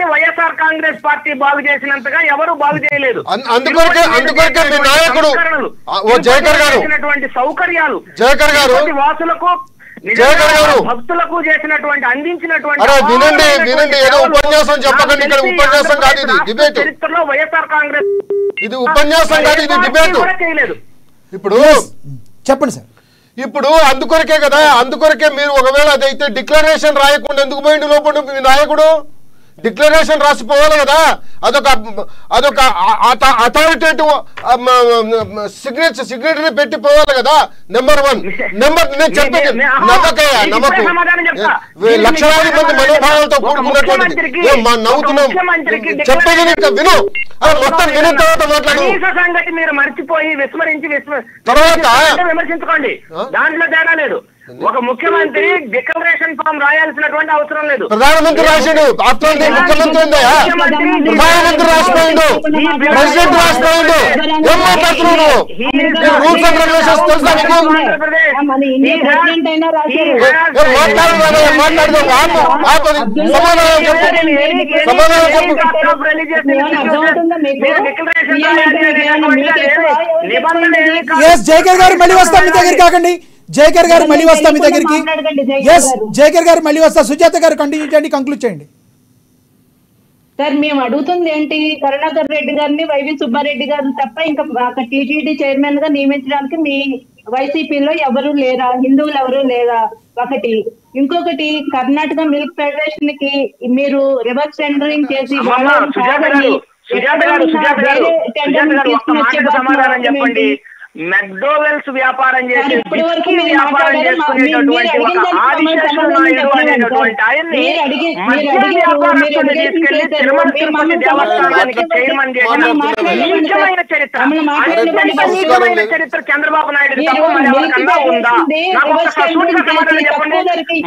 YSR Congress party బాగు చేసినంతగా ఎవరు బాగు చేయలేదు. అందుకొరకే మీ నాయకుడు సౌకర్యాలు వాసులకు భక్తులకు చేసినటువంటి అందించినటువంటి చరిత్రలో వైఎస్ఆర్ కాంగ్రెస్ ఇది ఉపన్యాసం కాదు, ఇది డిబేట్ చేయలేదు. ఇప్పుడు చెప్పండి సార్. ఇప్పుడు అందుకొరకే కదా, అందుకొరకే మీరు ఒకవేళ అదైతే డిక్లరేషన్ రాయకుండా ఎందుకు పోయిండు లోపల మీ నాయకుడు? డిక్లరేషన్ రాసిపోవాలి కదా, అదొక అథారిటేటివ్ సిగ్నేటరీ పెట్టి పోవాలి కదా. నెంబర్ 1 నేను చెప్పేది నమ్మకయ్యా, నమ్మకం లక్షలాది మంది మనోభావాలతో కూడుకున్నటువంటిది. నవ్వుతున్నాం, చెప్పేది విను, మొత్తం విన్న తర్వాత మాట్లాడు. సంగతి మీరు మర్చిపోయి విస్మరించి తర్వాత విమర్శించుకోండి, దాంట్లో తేడా లేదు. ఒక ముఖ్యమంత్రి డిక్లరేషన్ ఫామ్ రాయాల్సినటువంటి అవసరం లేదు. ప్రధానమంత్రి రాశాడు, ముఖ్యమంత్రి ఉందా? ప్రధానమంత్రి రాసిపోయిండు, ప్రెసిడెంట్ రాసిపోయిండు. ఏం మాట్లాడుతున్నాడు? రూల్స్ అండ్ రెగ్యులేషన్స్ తెలుసా మీకు? మాట్లాడదాం, సమాధానం చెప్పు, సమాధానం చెప్పు. జయకర్ గారు మళ్ళీ వస్తాం మీ దగ్గరికి, కాకండి. జయకర్ గారు మళ్ళీ వస్తాం మీ దగ్గరికి. ఎస్ జయకర్ గారు మళ్ళీ వస్తా. సుజాత గారు కంటిన్యూ చేయండి, కంక్లూడ్ చేయండి. సార్ మేము అడుగుతుంది ఏంటి, కరుణాకర్ రెడ్డి గారిని వైవి సుబ్బారెడ్డి గారు తప్ప ఇంకా టీటీడీ చైర్మన్ గా నియమించడానికి మీ వైసీపీలో ఎవరు లేరా? హిందువులు ఎవరు లేరా? ఒకటి. ఇంకొకటి, కర్ణాటక మిల్క్ ఫెడరేషన్ కి మీరు రివర్స్ టెండరింగ్ చేసి సమాధానం చెప్పండి. మెక్డోవెల్స్ వ్యాపారం చేసి వ్యాపారం చేసుకునేటటువంటి ఒక ఆదిశేషు నాయుడు అనేటటువంటి ఆయన్ని మద్య వ్యాపారస్తులు తీసుకెళ్లి తిరుమల తిరుపతి దేవస్థానానికి చైర్మన్ చేసిన నీచమైన చరిత్ర, నీచమైన చరిత్ర చంద్రబాబు నాయుడు తప్ప మరి ఎవరికన్నా ఉందా? నాకు ఒక సూటిగా సమాధానం చెప్పండి.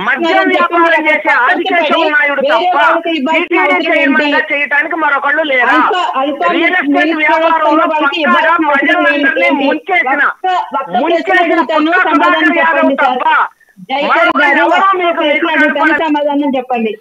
మద్య వ్యాపారం చేసే ఆదిశేషు నాయుడు తప్ప టీటీడీ చైర్మన్ గా చేయడానికి మరొకళ్ళు లేరా? రియల్ ఎస్టేట్ వ్యాపారంలో పక్కాగా ప్రజలందరినీ ముంచేసిన సమాధానం చెప్పండి.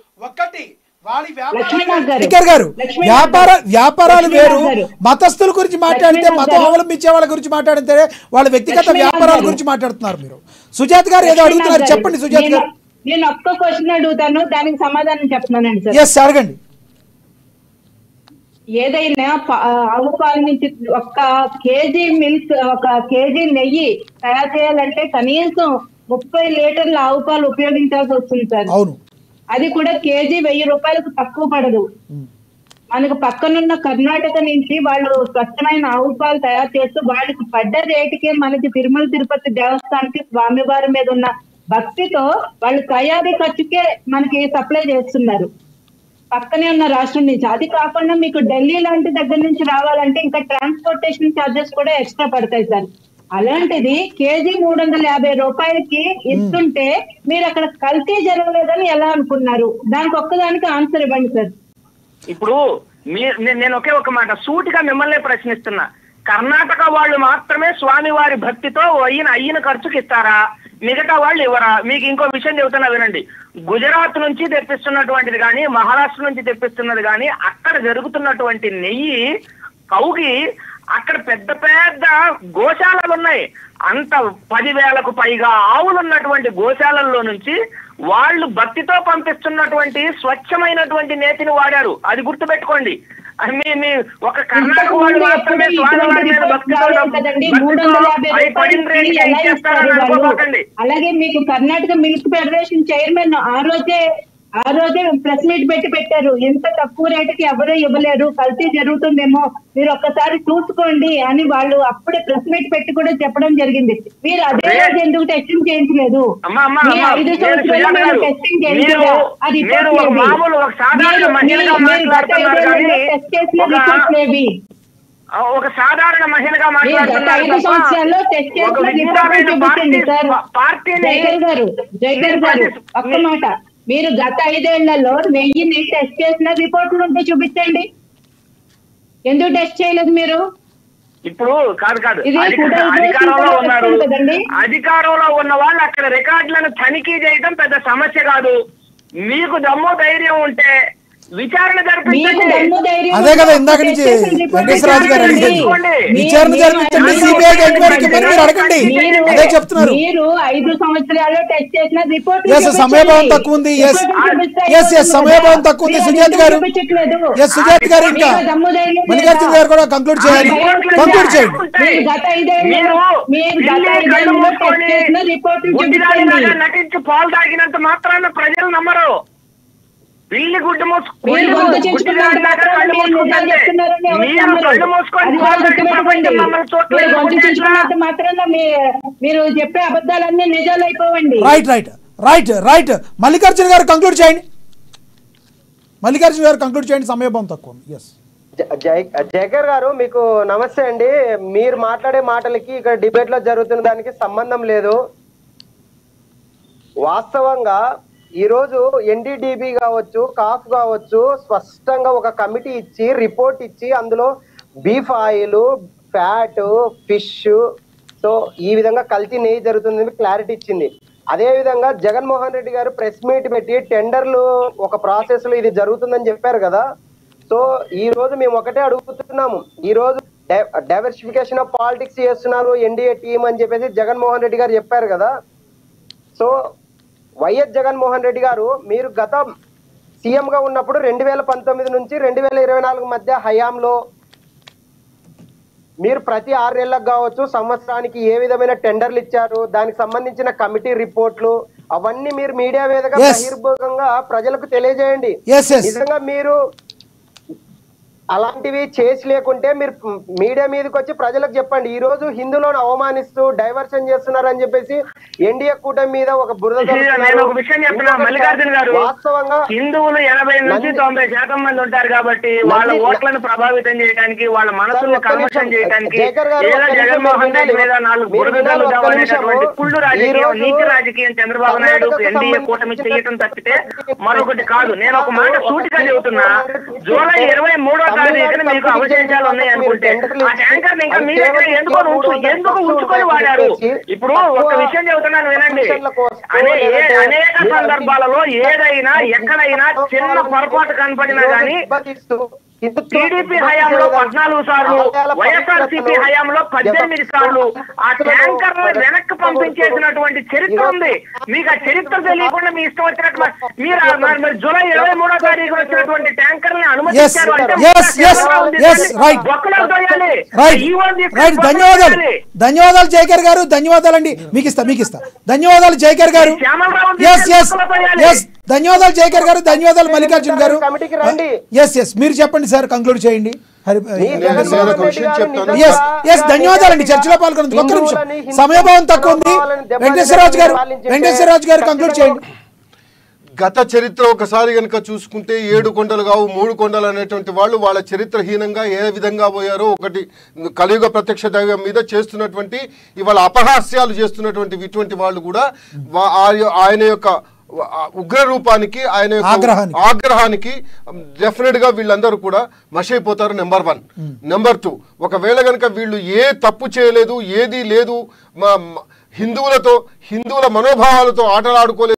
వ్యాపారాలు వేరు, మతస్థుల గురించి మాట్లాడితే, మతం అవలంబించే వాళ్ళ గురించి మాట్లాడితే వాళ్ళ వ్యక్తిగత వ్యాపారాల గురించి మాట్లాడుతున్నారు మీరు. సుజాత్ గారు ఏదో అడుగుతున్నారు, చెప్పండి సుజాత్ గారు. నేను ఒక్క క్వశ్చన్ అడుగుతాను, దానికి సమాధానం చెప్తున్నానండి సార్. ఎస్ అడగండి. ఏదైనా ఆవు పాల నుంచి 1 కేజీ మిల్క్, 1 కేజీ నెయ్యి తయారు చేయాలంటే కనీసం 30 లీటర్ల ఆవు పాలు ఉపయోగించాల్సి వస్తుంది సార్. అవును, అది కూడా కేజీ 1000 రూపాయలకు తక్కువ పడదు. మనకు పక్కనున్న కర్ణాటక నుంచి వాళ్ళు స్వచ్ఛమైన ఆవు పాలు తయారు చేస్తూ వాళ్ళకి పడ్డ రేటుకే మనకి తిరుమల తిరుపతి దేవస్థానానికి స్వామివారి మీద ఉన్న భక్తితో వాళ్ళు తయారీ ఖర్చుకే మనకి సప్లై చేస్తున్నారు పక్కనే ఉన్న రాష్ట్రం నుంచి. అది కాకుండా మీకు ఢిల్లీ లాంటి దగ్గర నుంచి రావాలంటే ఇంకా ట్రాన్స్పోర్టేషన్ ఛార్జెస్ కూడా ఎక్స్ట్రా పడతాయి సార్. అలాంటిది కేజీ 350 రూపాయలకి ఇస్తుంటే మీరు అక్కడ కల్తీ జరగలేదని ఎలా అనుకున్నారు? దానికి ఒక్కదానికి ఆన్సర్ ఇవ్వండి సార్. ఇప్పుడు నేను ఒకే ఒక మాట సూటిగా మిమ్మల్ని ప్రశ్నిస్తున్నా. కర్ణాటక వాళ్ళు మాత్రమే స్వామివారి భక్తితో అయిన ఖర్చుకి ఇస్తారా? మిగతా వాళ్ళు ఇవ్వరా? మీకు ఇంకో విషయం చెబుతున్నా వినండి. గుజరాత్ నుంచి తెప్పిస్తున్నటువంటిది కానీ, మహారాష్ట్ర నుంచి తెప్పిస్తున్నది కానీ, అక్కడ జరుగుతున్నటువంటి నెయ్యి కౌగి అక్కడ పెద్ద పెద్ద గోశాలలు ఉన్నాయి. అంత 10,000కు పైగా ఆవులు ఉన్నటువంటి గోశాలల్లో నుంచి వాళ్ళు భక్తితో పంపిస్తున్నటువంటి స్వచ్ఛమైనటువంటి నేతిని వాడారు. అది గుర్తుపెట్టుకోండి. ఒక కర్ణాటక వాళ్ళు మాత్రమే అలాగే మీకు కర్ణాటక మిల్క్ ఫెడరేషన్ చైర్మన్ ఆ రోజే ప్రెస్ మీట్ పెట్టారు. ఎంత తక్కువ రేటుకి ఎవరూ ఇవ్వలేరు, కల్తీ జరుగుతుందేమో, మీరు ఒక్కసారి చూసుకోండి అని వాళ్ళు అప్పుడే ప్రెస్ మీట్ పెట్టి కూడా చెప్పడం జరిగింది. మీరు అదే రోజు ఎందుకు టెస్టింగ్ చేయించలేదు? 5 సంవత్సరాలు టెస్టింగ్ చేయించలేదు. అది టెస్ట్ చేసిన రిపోర్ట్స్ లేవి. ఒక సాధారణ మహిళగా మాట్లాడుతున్నారు. 5 సంవత్సరాల్లో టెస్ట్ చేసిన రిపోర్ట్ చూపించండి సార్. జయకర్ గారు ఒక్క మాట, మీరు గత 5 ఏళ్లలో నెయ్యిని టెస్ట్ చేసిన రిపోర్ట్లు ఉంటే చూపించండి. ఎందుకు టెస్ట్ చేయలేదు మీరు? ఇప్పుడు కాదు అధికారంలో ఉన్న వాళ్ళు అక్కడ రికార్డులను తనిఖీ చేయడం పెద్ద సమస్య కాదు. మీకు దమ్ము ధైర్యం ఉంటే విచారణ జరిపించండి. అదే కదా ఇందాక నుంచి వెంకటేశ్వరరాజు గారు అడిగేది, విచారణ జరిపించండి, సిబిఐ ఎంక్వైరీకి మరి మీరు అడగండి, అదే చెప్తున్నారు. మీరు 5 సంవత్సరాలు టెస్ట్ చేసిన రిపోర్ట్ సమయభావం తక్కువ ఉంది. సమయభావం తక్కువ ఉంది. సుజాత్ గారు, సుజాత్ గారు, ఇంకా మల్లికార్జున గారు కూడా కంక్లూడ్ చేయాలి. కంక్లూడ్ చేయండి. నటించి పాలు తాగినంత మాత్రాన ప్రజలు నమ్మరు. పిల్లి గుడ్డు మీరు చెప్పే అబద్ధాలన్నీ నిజాలు అయిపోవండి. Right right right right Mallikarjuna గారు కంక్లూడ్ చేయండి. మల్లికార్జున గారు కంక్లూడ్ చేయండి. సమయభావం తక్కువ. ఎస్ జయకర్ గారు, మీకు నమస్తే అండి. మీరు మాట్లాడే మాటలకి ఇక్కడ డిబేట్ లో జరుగుతున్న దానికి సంబంధం లేదు. వాస్తవంగా ఈరోజు ఎన్డీడీబీ కావచ్చు, కాఫ్ కావచ్చు, స్పష్టంగా ఒక కమిటీ ఇచ్చి రిపోర్ట్ ఇచ్చి అందులో beef oil, fat, fish, so ఈ విధంగా కల్తీ నెయ్యి జరుగుతుందని క్లారిటీ ఇచ్చింది. అదే విధంగా జగన్మోహన్ రెడ్డి గారు ప్రెస్ మీట్ పెట్టి టెండర్లు ఒక ప్రాసెస్ లో ఇది జరుగుతుందని చెప్పారు కదా. సో ఈ రోజు మేము ఒకటే అడుగుతున్నాము, ఈ రోజు డైవర్సిఫికేషన్ ఆఫ్ పాలిటిక్స్ చేస్తున్నారు ఎన్డీఏ టీం అని చెప్పేసి జగన్మోహన్ రెడ్డి గారు చెప్పారు కదా. సో వైఎస్ జగన్మోహన్ రెడ్డి గారు మీరు గత సీఎం గా ఉన్నప్పుడు 2019 నుంచి 2024 మధ్య హయాంలో మీరు ప్రతి 6 నెలలకు కావచ్చు, సంవత్సరానికి ఏ విధమైన టెండర్లు ఇచ్చారు, దానికి సంబంధించిన కమిటీ రిపోర్ట్లు అవన్నీ మీరు మీడియా వేదికగా బహిర్భూతంగా ప్రజలకు తెలియజేయండి. నిజంగా మీరు అలాంటివి చేసి లేకుంటే మీరు మీడియా మీదకి వచ్చి ప్రజలకు చెప్పండి. ఈ రోజు హిందువులను అవమానిస్తూ డైవర్షన్ చేస్తున్నారు అని చెప్పేసి ఎన్డీఏ కూటమి మీద ఒక బురద. నేను ఒక విషయం చెప్తున్నా మల్లికార్జున గారు, వాస్తవంగా హిందువులు 80 నుంచి 90% మంది ఉంటారు కాబట్టి వాళ్ళ ఓట్లను ప్రభావితం చేయడానికి, వాళ్ళ మనసులను కల్మషం చేయడానికి జగన్మోహన్ రెడ్డి మీద 4 బురదలు అనేటువంటి కుళ్ళు రాజకీయం, నీతి రాజకీయం చంద్రబాబు నాయుడు ఎన్డీఏ కూటమి చేయటం తప్పితే మరొకటి కాదు. నేను ఒక మాట సూటిగా చెబుతున్నా, జూలై 23వ తారీఖున మీకు అవశేషాలు ఉన్నాయి అనుకుంటే ఆ ట్యాంకర్ ఇంకా మీ దగ్గర ఎందుకు ఉంచుకొని వాడారు? ఇప్పుడు ఒక విషయం చెబుతున్నాను వినండి. అనేక సందర్భాలలో ఏదైనా ఎక్కడైనా చిన్న పొరపాటు కనపడినా కానీ టీడీపీ హయాంలో 14 సార్లు, వైఎస్ఆర్సీపీ హయాంలో 18 సార్లు ఆ ట్యాంకర్ వెనక్కి పంపించేసినటువంటి చరిత్ర ఉంది. మీకు ఆ చరిత్ర తెలియకుండా మీ ఇష్టం వచ్చినట్టు మీరు జూలై 23వ తారీఖు వచ్చినటువంటి ట్యాంకర్ ని అనుమతించారు అంటే ధన్యవాదాలు జయకర్ గారు, ధన్యవాదాలండి. మీకు ఇస్తా ధన్యవాదాలు జయకర్ గారు. ధన్యవాదాలు జయకర్ గారు, ధన్యవాదాలు మల్లికార్జున గారు. మీరు చెప్పండి సార్, కంక్లూడ్ చేయండి. ధన్యవాదాలండి చర్చలో పాల్గొనండి. ఒక్క నిమిషం, సమయభావం తక్కువ ఉంది. వెంకటేశ్వరరాజు గారు కంక్లూడ్ చేయండి. గత చరిత్ర ఒకసారి కనుక చూసుకుంటే 7 కొండలు కావు 3 కొండలు అనేటువంటి వాళ్ళు వాళ్ళ చరిత్రహీనంగా ఏ విధంగా పోయారో, ఒకటి కలియుగ ప్రత్యక్ష దైవం మీద చేస్తున్నటువంటి ఇవాళ అపహాస్యాలు చేస్తున్నటువంటి ఇటువంటి వాళ్ళు కూడా ఆయన యొక్క ఉగ్ర రూపానికి, ఆయన యొక్క ఆగ్రహానికి డెఫినెట్ గా వీళ్ళందరూ కూడా మషైపోతారు. నెంబర్ 1. నెంబర్ 2, ఒకవేళ కనుక వీళ్ళు ఏ తప్పు చేయలేదు, ఏది లేదు, హిందువుల మనోభావాలతో ఆటలాడుకోలేదు,